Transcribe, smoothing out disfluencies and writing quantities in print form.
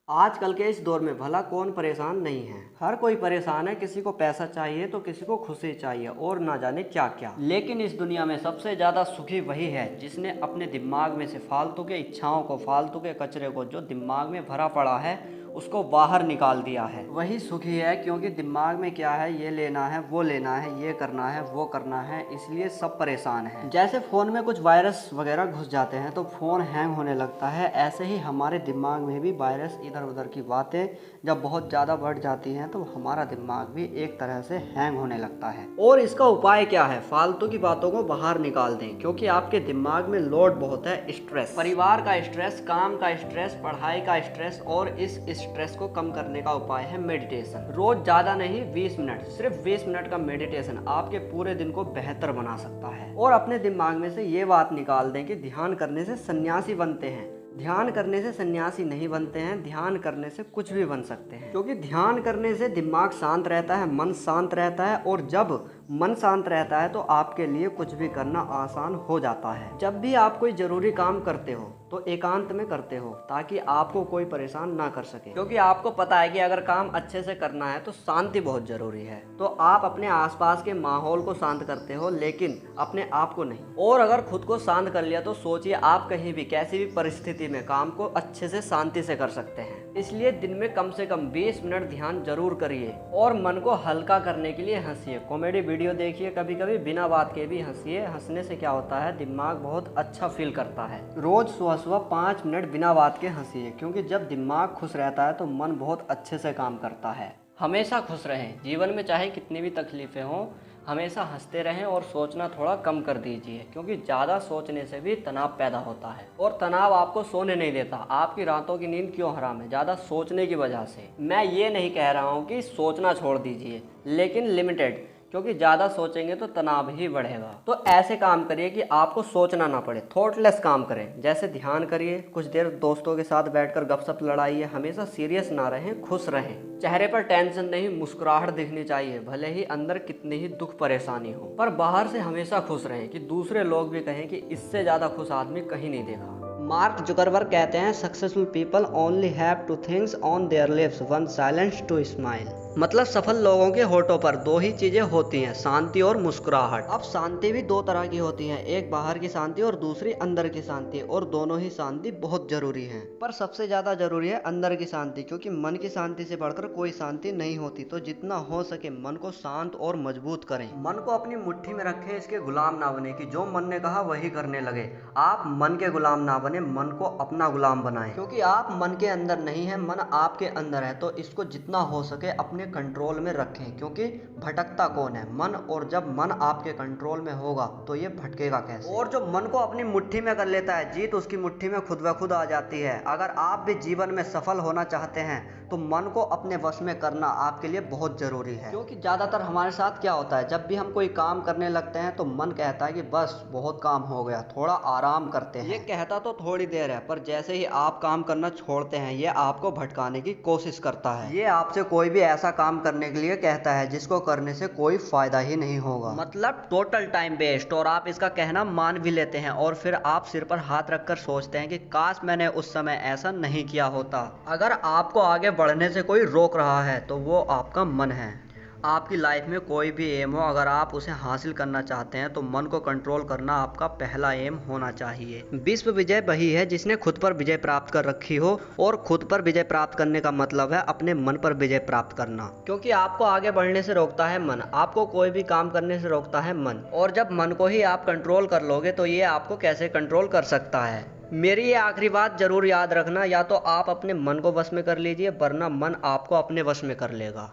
आजकल के इस दौर में भला कौन परेशान नहीं है। हर कोई परेशान है। किसी को पैसा चाहिए तो किसी को खुशी चाहिए और ना जाने क्या क्या। लेकिन इस दुनिया में सबसे ज़्यादा सुखी वही है जिसने अपने दिमाग में से फालतू के इच्छाओं को, फालतू के कचरे को जो दिमाग में भरा पड़ा है उसको बाहर निकाल दिया है। वही सुखी है, क्योंकि दिमाग में क्या है, ये लेना है, वो लेना है, ये करना है, वो करना है, इसलिए सब परेशान हैं। जैसे फ़ोन में कुछ वायरस वगैरह घुस जाते हैं तो फ़ोन हैंग होने लगता है, ऐसे ही हमारे दिमाग में भी वायरस इधर उधर की बातें जब बहुत ज़्यादा बढ़ जाती हैं तो हमारा दिमाग भी एक तरह से हैंग होने लगता है। और इसका उपाय क्या है? फालतू की बातों को बाहर निकाल दें, क्योंकि आपके दिमाग में लोड बहुत है। स्ट्रेस, परिवार का स्ट्रेस, काम का स्ट्रेस, पढ़ाई का स्ट्रेस, और इस स्ट्रेस को कम करने का उपाय है मेडिटेशन। रोज ज़्यादा नहीं, 20 मिनट, सिर्फ 20 मिनट का मेडिटेशन आपके पूरे दिन को बेहतर बना सकता है। और अपने दिमाग में से ये बात निकाल दें कि ध्यान करने से सन्यासी बनते हैं। ध्यान करने से सन्यासी नहीं बनते हैं, ध्यान करने से कुछ भी बन सकते हैं। क्योंकि ध्यान करने से दिमाग शांत रहता है, मन शांत रहता है, और जब मन शांत रहता है तो आपके लिए कुछ भी करना आसान हो जाता है। जब भी आप कोई ज़रूरी काम करते हो तो एकांत में करते हो, ताकि आपको कोई परेशान ना कर सके। क्योंकि आपको पता है कि अगर काम अच्छे से करना है तो शांति बहुत ज़रूरी है। तो आप अपने आसपास के माहौल को शांत करते हो, लेकिन अपने आप को नहीं। और अगर खुद को शांत कर लिया तो सोचिए आप कहीं भी, कैसी भी परिस्थिति में काम को अच्छे से शांति से कर सकते हैं। इसलिए दिन में कम से कम 20 मिनट ध्यान जरूर करिए। और मन को हल्का करने के लिए हंसिए, कॉमेडी वीडियो देखिए, कभी कभी बिना बात के भी हंसिए। हंसने से क्या होता है, दिमाग बहुत अच्छा फील करता है। रोज सुबह सुबह 5 मिनट बिना बात के हंसिए, क्योंकि जब दिमाग खुश रहता है तो मन बहुत अच्छे से काम करता है। हमेशा खुश रहें, जीवन में चाहे कितनी भी तकलीफें हों, हमेशा हंसते रहें और सोचना थोड़ा कम कर दीजिए, क्योंकि ज़्यादा सोचने से भी तनाव पैदा होता है और तनाव आपको सोने नहीं देता। आपकी रातों की नींद क्यों हराम है? ज़्यादा सोचने की वजह से। मैं ये नहीं कह रहा हूँ कि सोचना छोड़ दीजिए, लेकिन लिमिटेड, क्योंकि ज़्यादा सोचेंगे तो तनाव ही बढ़ेगा। तो ऐसे काम करिए कि आपको सोचना ना पड़े, थॉटलेस काम करें। जैसे ध्यान करिए, कुछ देर दोस्तों के साथ बैठकर गपशप लड़ाइए। हमेशा सीरियस ना रहें, खुश रहें। चेहरे पर टेंशन नहीं, मुस्कुराहट दिखनी चाहिए, भले ही अंदर कितनी ही दुख परेशानी हो। पर बाहर से हमेशा खुश रहें कि दूसरे लोग भी कहें कि इससे ज़्यादा खुश आदमी कहीं नहीं देखा। मार्क जुकरबर्ग कहते हैं, successful people only have two things on their lips, one silence two smile. मतलब सफल लोगों के होठों पर दो ही चीजें होती हैं, शांति और मुस्कुराहट। अब शांति भी दो तरह की होती है, एक बाहर की शांति और दूसरी अंदर की शांति, और दोनों ही शांति बहुत जरूरी है। पर सबसे ज्यादा जरूरी है अंदर की शांति, क्योंकि मन की शांति से बढ़कर कोई शांति नहीं होती। तो जितना हो सके मन को शांत और मजबूत करें। मन को अपनी मुट्ठी में रखें, इसके गुलाम ना बने कि जो मन ने कहा वही करने लगे। आप मन के गुलाम ना बने, मन को अपना गुलाम बनाएं, क्योंकि आप मन के अंदर नहीं है, मन आपके अंदर है। तो इसको जितना हो सके अपने कंट्रोल में रखें, क्योंकि भटकता कौन है? मन। और जब मन आपके कंट्रोल में होगा तो ये भटकेगा कैसे? और जो मन को अपनी मुट्ठी में कर लेता है, जीत उसकी मुट्ठी में खुद ब खुद आ जाती है। अगर आप भी जीवन में सफल होना चाहते हैं तो मन को अपने वश में करना आपके लिए बहुत जरूरी है। क्योंकि ज्यादातर हमारे साथ क्या होता है, जब भी हम कोई काम करने लगते हैं तो मन कहता है कि बस बहुत काम हो गया, थोड़ा आराम करते हैं। ये कहता तो थोड़ी देर है, पर जैसे ही आप काम करना छोड़ते हैं ये आपको भटकाने की कोशिश करता है। ये आपसे कोई भी ऐसा काम करने के लिए कहता है जिसको करने से कोई फायदा ही नहीं होगा, मतलब टोटल टाइम वेस्ट। और आप इसका कहना मान भी लेते हैं, और फिर आप सिर पर हाथ रखकर सोचते हैं कि काश मैंने उस समय ऐसा नहीं किया होता। अगर आपको आगे बढ़ने से कोई रोक रहा है तो वो आपका मन है। आपकी लाइफ में कोई भी एम हो, अगर आप उसे हासिल करना चाहते हैं तो मन को कंट्रोल करना आपका पहला एम होना चाहिए। विश्व विजय वही है जिसने खुद पर विजय प्राप्त कर रखी हो, और खुद पर विजय प्राप्त करने का मतलब है अपने मन पर विजय प्राप्त करना। क्योंकि आपको आगे बढ़ने से रोकता है मन, आपको कोई भी काम करने से रोकता है मन। और जब मन को ही आप कंट्रोल कर लोगे तो ये आपको कैसे कंट्रोल कर सकता है? मेरी ये आखिरी बात जरूर याद रखना, या तो आप अपने मन को वश में कर लीजिए, वरना मन आपको अपने वश में कर लेगा।